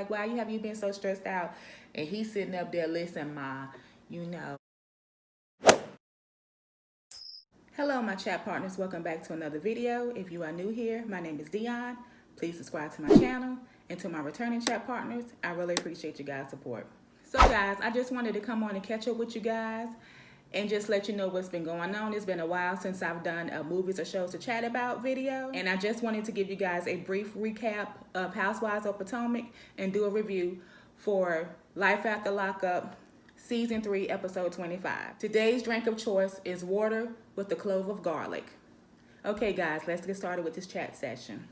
Like, why have you been so stressed out? And he's sitting up there, listen, Ma, you know. Hello, my chat partners. Welcome back to another video. If you are new here, my name is Dionne. Please subscribe to my channel. And to my returning chat partners, I really appreciate you guys' support. So guys, I just wanted to come on and catch up with you guys and just let you know what's been going on. It's been a while since I've done a movies or shows to chat about video. And I just wanted to give you guys a brief recap of Housewives of Potomac and do a review for Life After Lockup, Season 3, Episode 25. Today's drink of choice is water with a clove of garlic. Okay guys, let's get started with this chat session.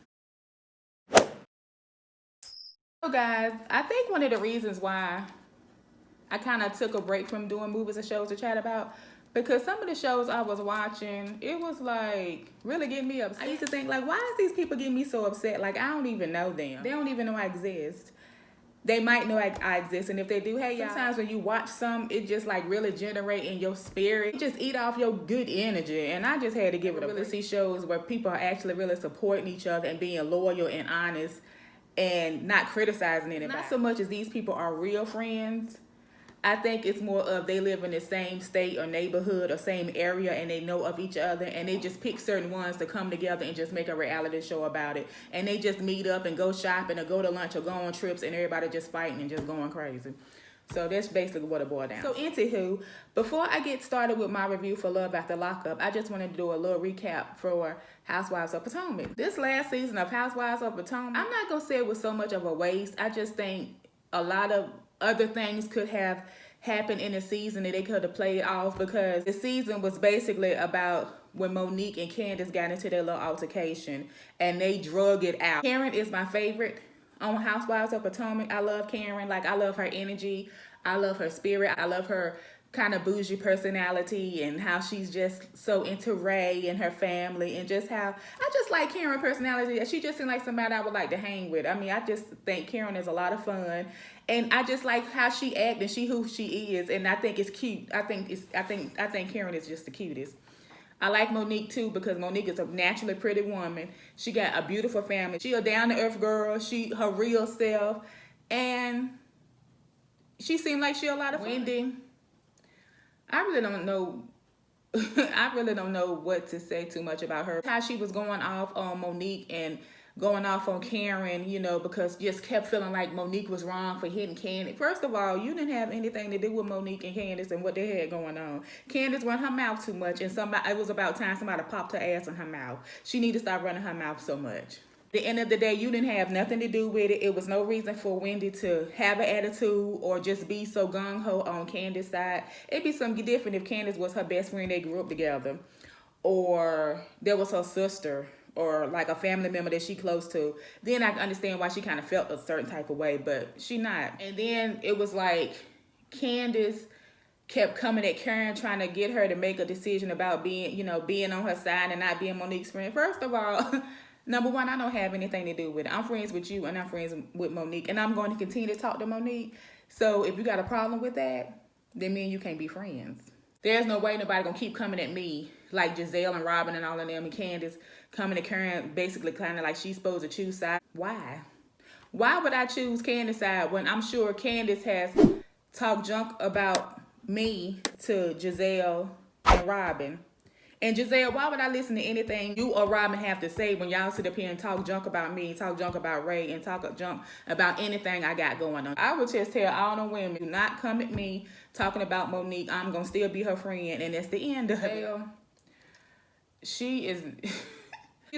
So guys, I think one of the reasons why I kind of took a break from doing movies and shows to chat about, because some of the shows I was watching, it was like really getting me upset. I used to think like, why is these people getting me so upset? Like, I don't even know them. They don't even know I exist. They might know I exist, and if they do, hey y'all, sometimes when you watch some, it just like really generate in your spirit. You just eat off your good energy, and I just had to give it a really see shows where people are actually really supporting each other and being loyal and honest and not criticizing anybody. Not so much as these people are real friends. I think it's more of they live in the same state or neighborhood or same area and they know of each other and they just pick certain ones to come together and just make a reality show about it. And they just meet up and go shopping or go to lunch or go on trips and everybody just fighting and just going crazy. So that's basically what it boiled down. So anywho, before I get started with my review for Love After Lockup, I just wanted to do a little recap for Housewives of Potomac. This last season of Housewives of Potomac, I'm not going to say it was so much of a waste. I just think a lot of other things could have happened in the season that they could have played off, because the season was basically about when Monique and Candace got into their little altercation and they drug it out. Karen is my favorite on Housewives of Potomac. I love Karen. Like, I love her energy. I love her spirit. I love her kind of bougie personality and how she's just so into Ray and her family, and just how I just like Karen's personality. She just seems like somebody I would like to hang with. I mean, I just think Karen is a lot of fun, and I just like how she acts and who she is, and I think it's cute. I think Karen is just the cutest. I like Monique too, because Monique is a naturally pretty woman. She got a beautiful family. She a down-to-earth girl. She her real self, and she seemed like she a lot of fun. Wendy, I really don't know. I really don't know what to say too much about her. How she was going off on Monique and going off on Karen, you know, because just kept feeling like Monique was wrong for hitting Candace. First of all, you didn't have anything to do with Monique and Candace and what they had going on. Candace run her mouth too much, and it was about time somebody popped her ass in her mouth. She need to stop running her mouth so much. At the end of the day, you didn't have nothing to do with it. It was no reason for Wendy to have an attitude or just be so gung-ho on Candace's side. It'd be something different if Candace was her best friend, they grew up together, or there was her sister, or like a family member that she close to. Then I can understand why she kind of felt a certain type of way, but she not. And then it was like Candace kept coming at Karen, trying to get her to make a decision about being, you know, being on her side and not being Monique's friend. First of all, number one, I don't have anything to do with it. I'm friends with you and I'm friends with Monique, and I'm going to continue to talk to Monique. So if you got a problem with that, then me and you can't be friends. There's no way nobody gonna keep coming at me like Giselle and Robin and all of them and Candace coming at Karen, basically kind of like she's supposed to choose side. Why? Why would I choose Candace's side when I'm sure Candace has talked junk about me to Giselle and Robin? And Giselle, why would I listen to anything you or Robin have to say when y'all sit up here and talk junk about me, talk junk about Ray, and talk junk about anything I got going on? I would just tell all the women, do not come at me talking about Monique. I'm going to still be her friend, and that's the end of it. She's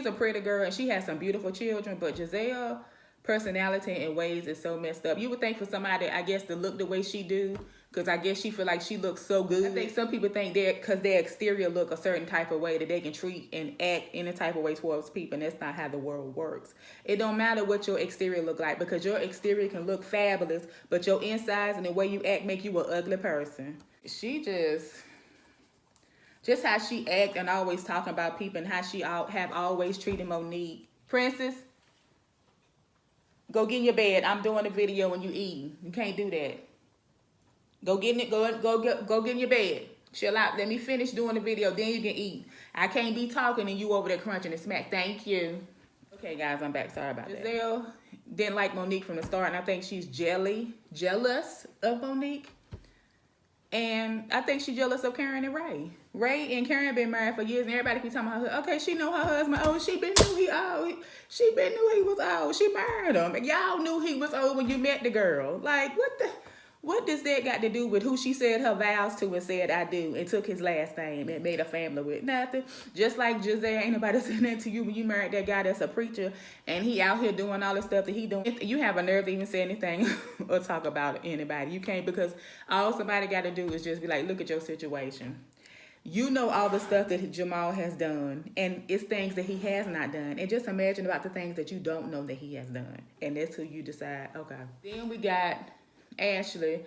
a pretty girl, and she has some beautiful children, but Giselle personality and ways is so messed up. You would think for somebody, I guess, to look the way she do, because I guess she feel like she looks so good. I think some people think because their exterior look a certain type of way that they can treat and act any type of way towards people, and that's not how the world works. It don't matter what your exterior look like, because your exterior can look fabulous, but your insides and the way you act make you an ugly person. She just how she act and always talking about people and how she have always treated Monique. Princess, go get in your bed. I'm doing a video and you eating. You can't do that. Go get in your bed. Chill out. Let me finish doing the video. Then you can eat. I can't be talking and you over there crunching and smack. Thank you. Okay, guys, I'm back. Sorry about that. Giselle didn't like Monique from the start, and I think she's jealous of Monique. And I think she's jealous of Karen and Ray. Ray and Karen been married for years, and everybody keep talking about her. Okay, she know her husband old. She been knew he old. She been knew he was old. She married him. And y'all knew he was old when you met the girl. Like, what does that got to do with who she said her vows to and said I do and took his last name and made a family with? Nothing. Just like Giselle, ain't nobody saying that to you when you married that guy that's a preacher and he out here doing all the stuff that he doing. You have a nerve to even say anything or talk about anybody. You can't, because all somebody got to do is just be like, look at your situation. You know all the stuff that Jamal has done, and it's things that he has not done. And just imagine about the things that you don't know that he has done. And that's who you decide, okay. Then we got Ashley.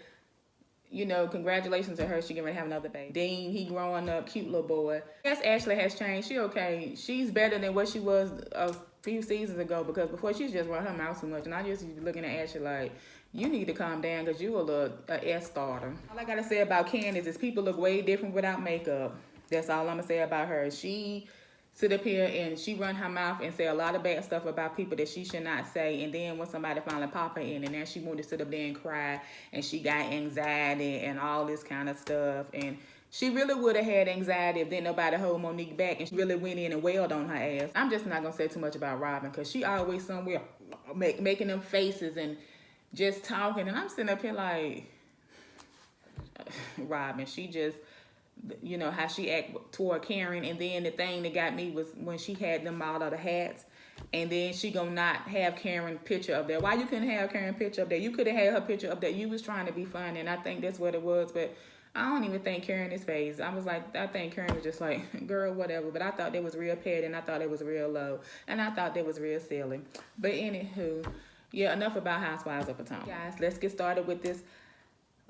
You know, congratulations to her. She getting ready to have another baby. Dean, he growing up, cute little boy. Yes, Ashley has changed. She okay. She's better than what she was a few seasons ago, because before she just run her mouth too much. And I just looking at Ashley like, you need to calm down because you a S starter. All I got to say about Candace is people look way different without makeup. That's all I'm going to say about her. She sit up here and she run her mouth and say a lot of bad stuff about people that she should not say. And then when somebody finally pop her in, and then she wanted to sit up there and cry, and she got anxiety and all this kind of stuff. And she really would have had anxiety if didn't nobody hold Monique back, and she really went in and wailed on her ass. I'm just not going to say too much about Robin, because she always somewhere making them faces and just talking. And I'm sitting up here like, Robin, she just, you know, how she act toward Karen. And then the thing that got me was when she had them all of the hats, and then she gonna not have Karen picture up there. Why you couldn't have Karen picture up there? You could have had her picture up there. You was trying to be funny, and I think that's what it was. But I don't even think Karen is phased. I was like, I think Karen was just like, girl, whatever. But I thought that was real petty, and I thought it was real low, and I thought that was real silly. But anywho, yeah, enough about Housewives of Potomac. Guys, let's get started with this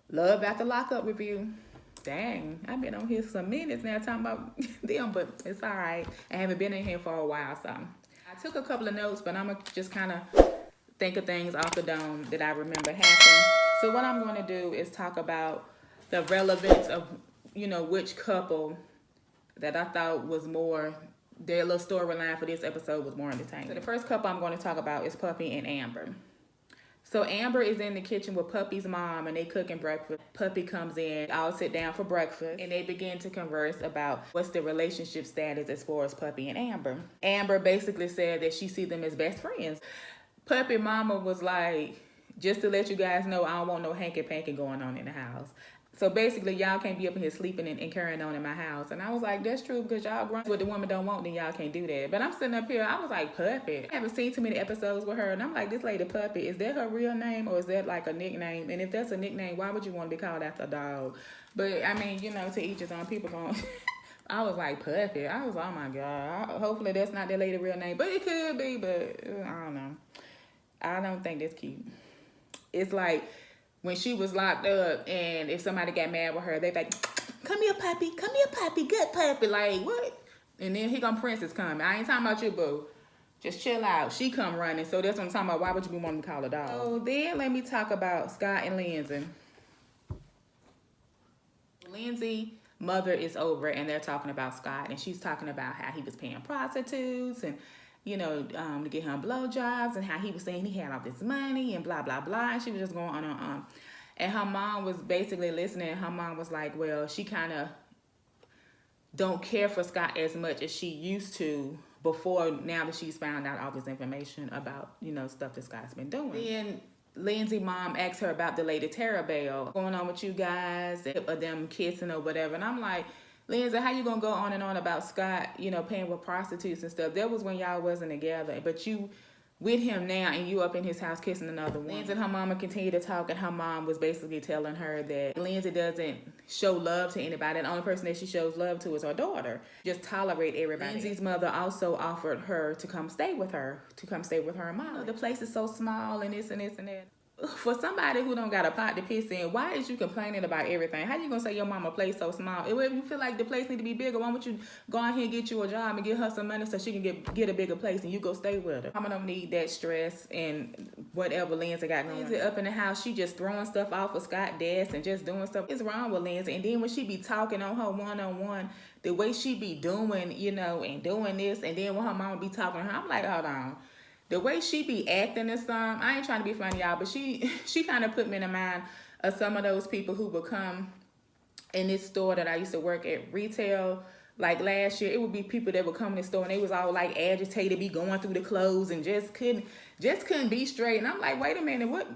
Love After Lockup review. Dang, I've been on here some minutes now talking about them, but it's all right. I haven't been in here for a while, so I took a couple of notes, but I'm going to just kind of think of things off the dome that I remember happened. So what I'm going to do is talk about the relevance of, you know, which couple that I thought was more, their little storyline for this episode was more entertaining. So the first couple I'm going to talk about is Puppy and Amber. So Amber is in the kitchen with Puppy's mom, and they cooking breakfast. Puppy comes in, all sit down for breakfast, and they begin to converse about what's the relationship status as far as Puppy and Amber. Amber basically said that she see them as best friends. Puppy mama was like, just to let you guys know, I don't want no hanky-panky going on in the house. So basically, y'all can't be up in here sleeping and carrying on in my house. And I was like, that's true, because y'all grown. What the woman don't want, then y'all can't do that. But I'm sitting up here, I was like, Puppy. I haven't seen too many episodes with her. And I'm like, this lady Puppy, is that her real name, or is that like a nickname? And if that's a nickname, why would you want to be called after a dog? But I mean, you know, to each his own. People going, I was like, Puppy. I was, oh my God. Hopefully that's not that lady's real name. But it could be, but I don't know. I don't think that's cute. It's like, when she was locked up, and if somebody got mad with her, they like, come here, Puppy, good puppy. Like, what? And then here come Princess coming. I ain't talking about you, boo. Just chill out. She come running. So that's what I'm talking about. Why would you be wanting to call a dog? So then let me talk about Scott and Lindsay. Lindsay mother is over, and they're talking about Scott, and she's talking about how he was paying prostitutes and, you know, to get him blowjobs, and how he was saying he had all this money and blah, blah, blah. And she was just going on and on. And her mom was basically listening. And her mom was like, well, she kind of don't care for Scott as much as she used to before, now that she's found out all this information about, you know, stuff that Scott's been doing. Then Lindsay mom asked her about the Lady Tara Bell. What's going on with you guys, or them kissing or whatever. And I'm like, Lindsay, how you gonna go on and on about Scott, you know, paying with prostitutes and stuff? That was when y'all wasn't together, but you with him now, and you up in his house kissing another woman. Lindsay and her mama continued to talk, and her mom was basically telling her that Lindsay doesn't show love to anybody. The only person that she shows love to is her daughter. Just tolerate everybody. Lindsay's mother also offered her to come stay with her, and mom. You know, the place is so small, and this and this and that. For somebody who don't got a pot to piss in, why is you complaining about everything? How you gonna say your mama place so small? If you feel like the place need to be bigger, why don't you go out here and get you a job and get her some money so she can get a bigger place, and you go stay with her? Mama don't need that stress and whatever Lindsay got going. Lindsay up in the house, she just throwing stuff off of Scott's desk and just doing stuff. What's wrong with Lindsay? And then when she be talking on her one-on-one, the way she be doing, you know, and doing this, and then when her mama be talking to her, I'm like, hold on. the way she be acting and stuff, I ain't trying to be funny, y'all, but she kind of put me in the mind of some of those people who would come in this store that I used to work at retail. Like last year, it would be people that would come in the store and they was all like agitated, be going through the clothes and just couldn't be straight. And I'm like, wait a minute, what?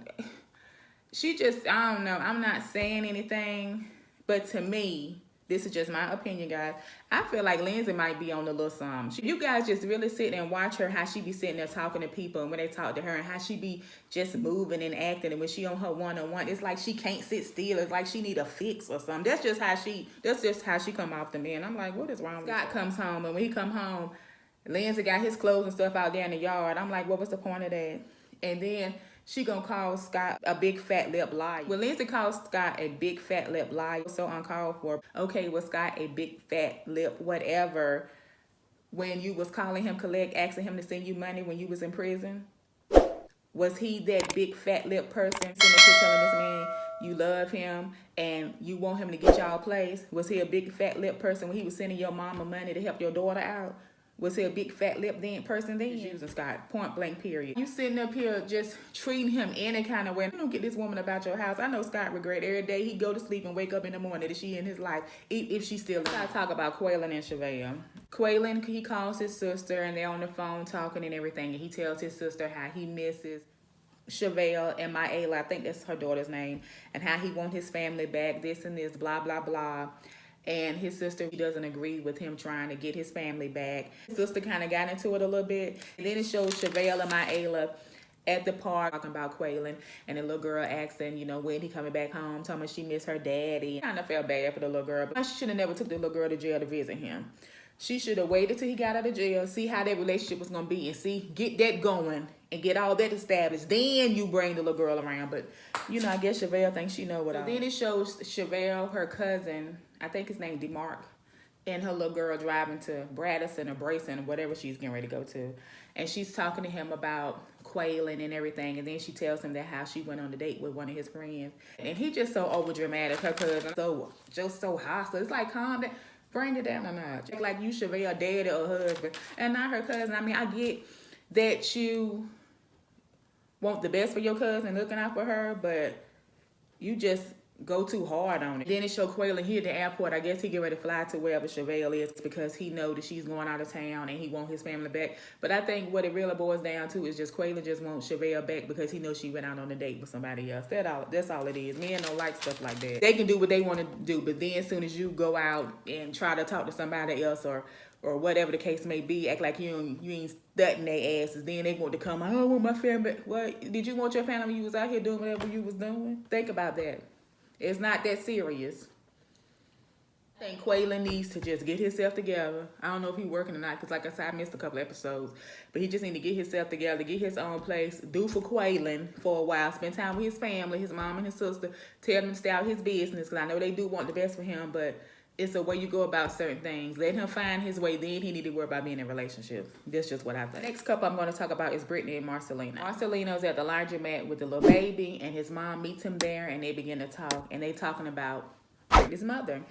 She just, I don't know. I'm not saying anything, but to me, this is just my opinion, guys. I feel like Lindsay might be on the little something. You guys just really sit and watch her, how she be sitting there talking to people and when they talk to her and how she be just moving and acting. And when she on her one-on-one, it's like she can't sit still. It's like she need a fix or something. That's just how she come off to me. And I'm like, what is wrong with Scott comes home, and when he come home, Lindsay got his clothes and stuff out there in the yard. I'm like, what was the point of that? And then she gonna call Scott a big fat lip liar. When Lindsay calls Scott a big fat lip liar, so uncalled for. Okay, was Scott a big fat lip whatever when you was calling him collect, asking him to send you money when you was in prison? Was he that big fat lip person sitting up here telling this man you love him and you want him to get y'all place? Was he a big fat lip person when he was sending your mama money to help your daughter out? Was he a big fat lip person then? Using Scott, point blank period. You sitting up here just treating him any kind of way. You don't get this woman about your house. I know Scott regret every day he go to sleep and wake up in the morning that she in his life, if she's still alive. I talk about Quaylin and Chevelle. Quaylin, he calls his sister and they're on the phone talking and everything, and he tells his sister how he misses Chevelle and Ayla, I think that's her daughter's name, and how he wants his family back, this and this, blah, blah, blah. And his sister, he doesn't agree with him trying to get his family back. His sister kind of got into it a little bit. And then it shows Chevelle and Ayla at the park talking about Quaylin. And the little girl asking, when he coming back home, telling me she missed her daddy. I kind of felt bad for the little girl, but she should have never took the little girl to jail to visit him. She should have waited till he got out of jail, see how that relationship was going to be, and get that going and get all that established. Then you bring the little girl around. But, I guess Chevelle thinks she know what I. Then it shows Chevelle, her cousin, I think his name DeMarc, and her little girl driving to Bradison or Brayson or whatever she's getting ready to go to. And she's talking to him about Quaylin and everything. And then she tells him that how she went on a date with one of his friends. And he just so over dramatic. Her cousin so hostile. It's like, calm down. Bring it down a notch. Like you Chevelle daddy or husband. And not her cousin. I mean, I get that you want the best for your cousin, looking out for her, but you just go too hard on it. Then it show Quaylin here at the airport. I guess he get ready to fly to wherever Chevelle is because he know that she's going out of town and he want his family back. But I think what it really boils down to is just Quaylin just wants Chevelle back because he knows she went out on a date with somebody else. That's all it is. Men don't like stuff like that. They can do what they want to do, but then as soon as you go out and try to talk to somebody else or whatever the case may be, act like you ain't studying their asses, then they want to come, I want my family. What? Did you want your family when you was out here doing whatever you was doing? Think about that. It's not that serious. I think Quaylin needs to just get himself together. I don't know if he's working or not, because like I said, I missed a couple episodes. But he just need to get himself together, get his own place, do for Quaylin for a while, spend time with his family, his mom and his sister, tell them to stay out his business, because I know they do want the best for him, but it's a way you go about certain things. Let him find his way, then he need to worry about being in a relationship. That's just what I think. Next couple I'm going to talk about is Brittany and Marcelino. Marcelino's at the laundromat with the little baby, and his mom meets him there, and they begin to talk, and they talking about Brittany's mother.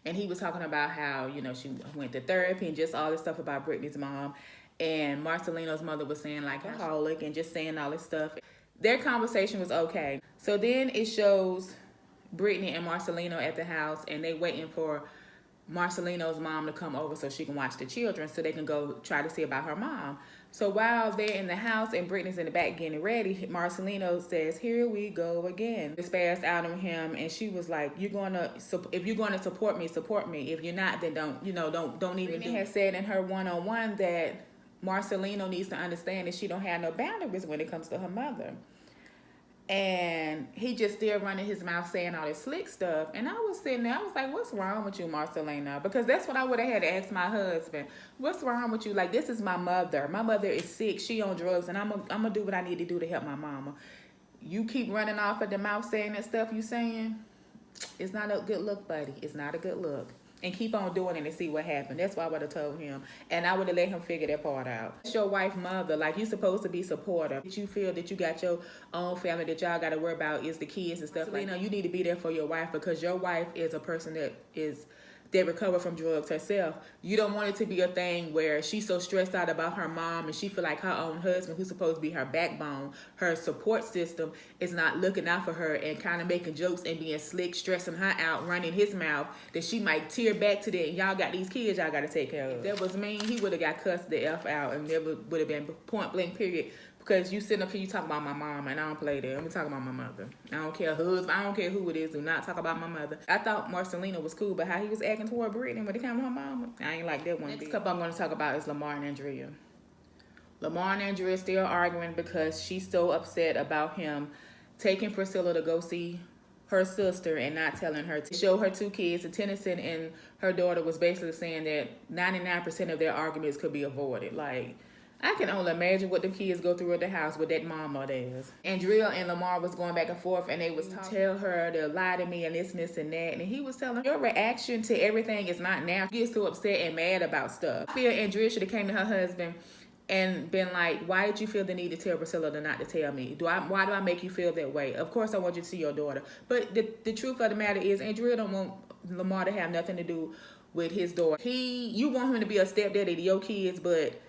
And he was talking about how, she went to therapy and just all this stuff about Brittany's mom. And Marcelino's mother was saying, like, alcoholic and just saying all this stuff. Their conversation was okay. So then it shows Brittany and Marcelino at the house, and they waiting for Marcelino's mom to come over so she can watch the children so they can go try to see about her mom. So while they're in the house and Brittany's in the back getting ready, Marcelino says, here we go again. It spazzed out on him, and she was like, if you're going to support me, support me. If you're not, then don't even. Brittany has said in her one-on-one that Marcelino needs to understand that she don't have no boundaries when it comes to her mother. And he just still running his mouth saying all this slick stuff. And I was sitting there, I was like, what's wrong with you, Marcelino? Because that's what I would have had to ask my husband. What's wrong with you? Like, this is my mother. My mother is sick. She on drugs. And I'm gonna do what I need to do to help my mama. You keep running off at the mouth saying that stuff you saying. It's not a good look, buddy. It's not a good look. And keep on doing it and see what happened. That's why I would have told him. And I would have let him figure that part out. It's your wife, mother. Like, you supposed to be supportive. If you feel that you got your own family that y'all got to worry about is the kids and stuff. So, you need to be there for your wife, because your wife is a person that is that recover from drugs herself. You don't want it to be a thing where she's so stressed out about her mom and she feel like her own husband, who's supposed to be her backbone, her support system, is not looking out for her and kind of making jokes and being slick, stressing her out, running his mouth, that she might tear back to that. And y'all got these kids y'all got to take care of. If that was me, he would have got cussed the F out and never would have been point blank period. Because you sitting up here, you talk about my mom, and I don't play that. I'm talking about my mother. I don't care who, I don't care who it is. Do not talk about my mother. I thought Marcelina was cool, but how he was acting toward Brittany when it came to her mama, I ain't like that one. Next couple I'm going to talk about is Lamar and Andrea. Lamar and Andrea still arguing because she's so upset about him taking Priscilla to go see her sister and not telling her to show her 2 kids. And Tennyson and her daughter was basically saying that 99% of their arguments could be avoided. Like, I can only imagine what the kids go through at the house with that mama of theirs. Andrea and Lamar was going back and forth, and they was tell her to lie to me and this and that. And he was telling her, your reaction to everything is not now. You get so upset and mad about stuff. I feel Andrea should have came to her husband and been like, why did you feel the need to tell Priscilla to not to tell me? Why do I make you feel that way? Of course I want you to see your daughter. But the truth of the matter is, Andrea don't want Lamar to have nothing to do with his daughter. You want him to be a stepdaddy to your kids, but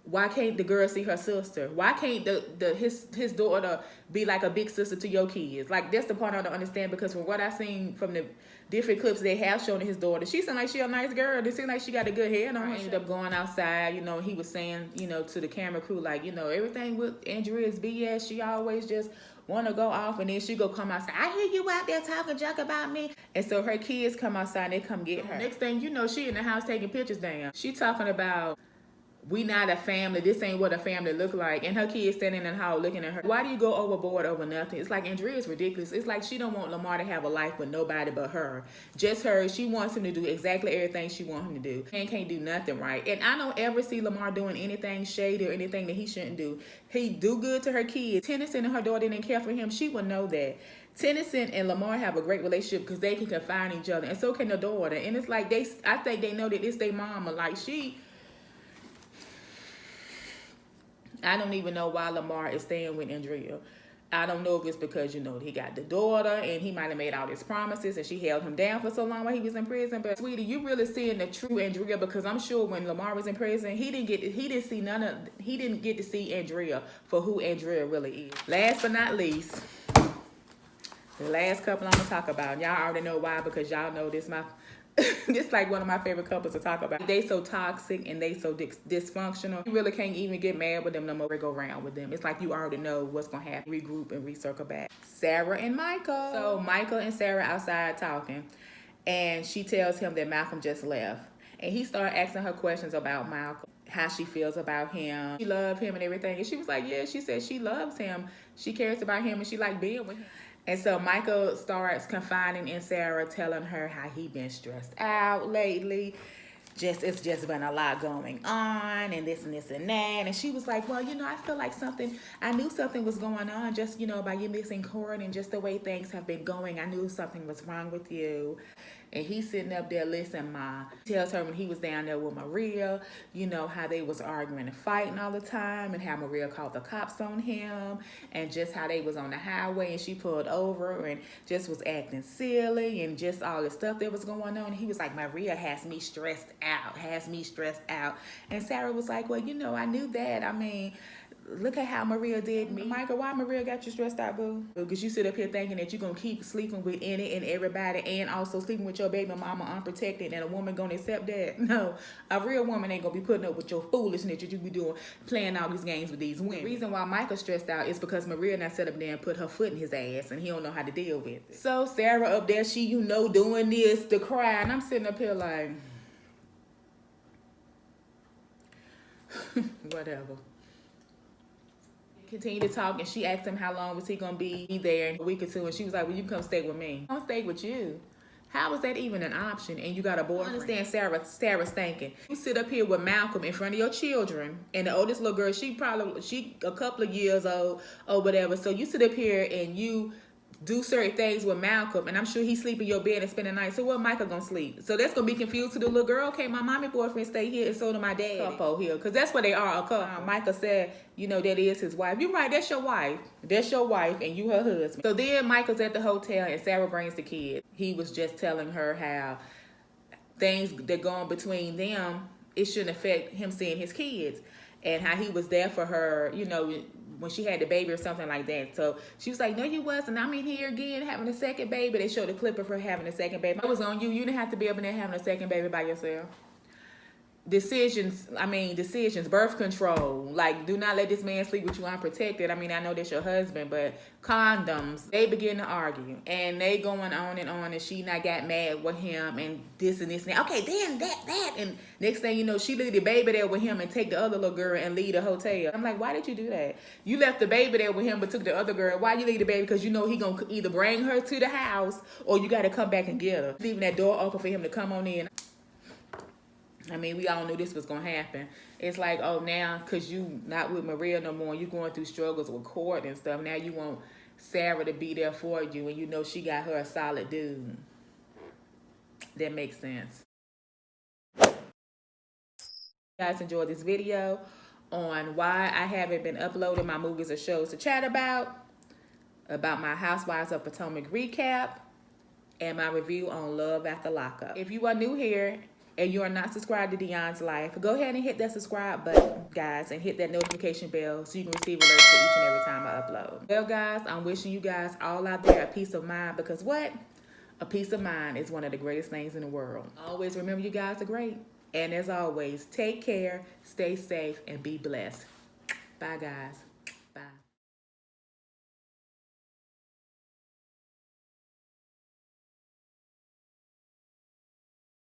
why can't the girl see her sister? Why can't his daughter be like a big sister to your kids? Like, that's the part I don't understand, because from what I seen from the different clips they have shown of his daughter, she seemed like she a nice girl. It seemed like she got a good head on her. Ended up going outside, you know, he was saying, you know, to the camera crew, like, you know, everything with Andrea is BS. She always just want to go off, and then she go come outside. I hear you out there talking junk about me. And so her kids come outside and they come get her. Next thing you know, she in the house taking pictures down. She talking about, we not a family. This ain't what a family look like. And her kids standing in the hall looking at her. Why do you go overboard over nothing? It's like Andrea's ridiculous. It's like she don't want Lamar to have a life with nobody but her. Just her. She wants him to do exactly everything she wants him to do. And can't do nothing right. And I don't ever see Lamar doing anything shady or anything that he shouldn't do. He do good to her kids. Tennyson and her daughter didn't care for him. She would know that. Tennyson and Lamar have a great relationship because they can confide in each other. And so can the daughter. And it's like I think they know that it's their mama. Like, I don't even know why Lamar is staying with Andrea. I don't know if it's because, you know, he got the daughter and he might have made all his promises and she held him down for so long while he was in prison. But sweetie, you really seeing the true Andrea, because I'm sure when Lamar was in prison, he didn't get to see Andrea for who Andrea really is. Last but not least, the last couple I'm gonna talk about. Y'all already know why, because y'all know this this like one of my favorite couples to talk about. They so toxic and they so dysfunctional. You really can't even get mad with them no more. Go around with them. It's like you already know what's gonna happen. Regroup and recircle back. Sarah and Michael. So Michael and Sarah outside talking, and she tells him that Malcolm just left, and he started asking her questions about Malcolm, how she feels about him. She loved him and everything, and she was like, yeah, she said she loves him, she cares about him, and she like being with him. And so Michael starts confiding in Sarah, telling her how he been stressed out lately. It's just been a lot going on, and this and this and that. And she was like, well, you know, I feel like I knew something was going on, just, you know, by you missing court and just the way things have been going. I knew something was wrong with you. And he's sitting up there, listen, Ma. Tells her when he was down there with Maria, you know, how they was arguing and fighting all the time, and how Maria called the cops on him, and just how they was on the highway and she pulled over and just was acting silly, and just all the stuff that was going on. And he was like, Maria has me stressed out. And Sarah was like, well, you know, I knew that. I mean, look at how Maria did me. Michael, why Maria got you stressed out, boo? Because you sit up here thinking that you're going to keep sleeping with any and everybody, and also sleeping with your baby mama unprotected, and a woman going to accept that? No, a real woman ain't going to be putting up with your foolishness that you be doing, playing all these games with these women. The reason why Michael's stressed out is because Maria not set up there and put her foot in his ass, and he don't know how to deal with it. So Sarah up there, she, you know, doing this to cry, and I'm sitting up here like, whatever. Continue to talk, and she asked him how long was he gonna be there in a week or two, and she was like, well, you come stay with me. I'll stay with you. How is that even an option? And you got a boyfriend? I understand Sarah's thinking. You sit up here with Malcolm in front of your children, and the oldest little girl, she a couple of years old or whatever. So you sit up here and you do certain things with Malcolm, and I'm sure he sleep in your bed and spend the night. So where Michael gonna sleep? So that's gonna be confused to the little girl. Okay, my mommy boyfriend stay here, and so do my dad. Couple here, because that's what they are, a couple. Michael said, you know, that is his wife. You're right, that's your wife. That's your wife, and you her husband. So then Michael's at the hotel, and Sarah brings the kid. He was just telling her how things that go on between them, it shouldn't affect him seeing his kids, and how he was there for her, you know, when she had the baby or something like that. So she was like, no, you wasn't. I'm in here again having a second baby. They showed a clip of her having a second baby. I was on you. You didn't have to be up in there having a second baby by yourself. Decisions, birth control. Like, do not let this man sleep with you unprotected. I mean, I know that's your husband, but condoms. They begin to argue, and they going on, and she not got mad with him, and this and this and that. Okay, then that, and next thing you know, she leave the baby there with him and take the other little girl and leave the hotel. I'm like, why did you do that? You left the baby there with him, but took the other girl. Why you leave the baby? Because you know he gonna either bring her to the house, or you got to come back and get her. Leaving that door open for him to come on in. I mean, we all knew this was going to happen. It's like, oh, now, because you not with Maria no more, you going through struggles with court and stuff. Now you want Sarah to be there for you, and you know she got her a solid dude. That makes sense. If you guys enjoyed this video on why I haven't been uploading my movies or shows to chat about my Housewives of Potomac recap, and my review on Love After Lockup. If you are new here, and you are not subscribed to Dionne's Life, go ahead and hit that subscribe button, guys, and hit that notification bell so you can receive alerts for each and every time I upload. Well, guys, I'm wishing you guys all out there a peace of mind, because what? A peace of mind is one of the greatest things in the world. Always remember, you guys are great. And as always, take care, stay safe, and be blessed. Bye, guys.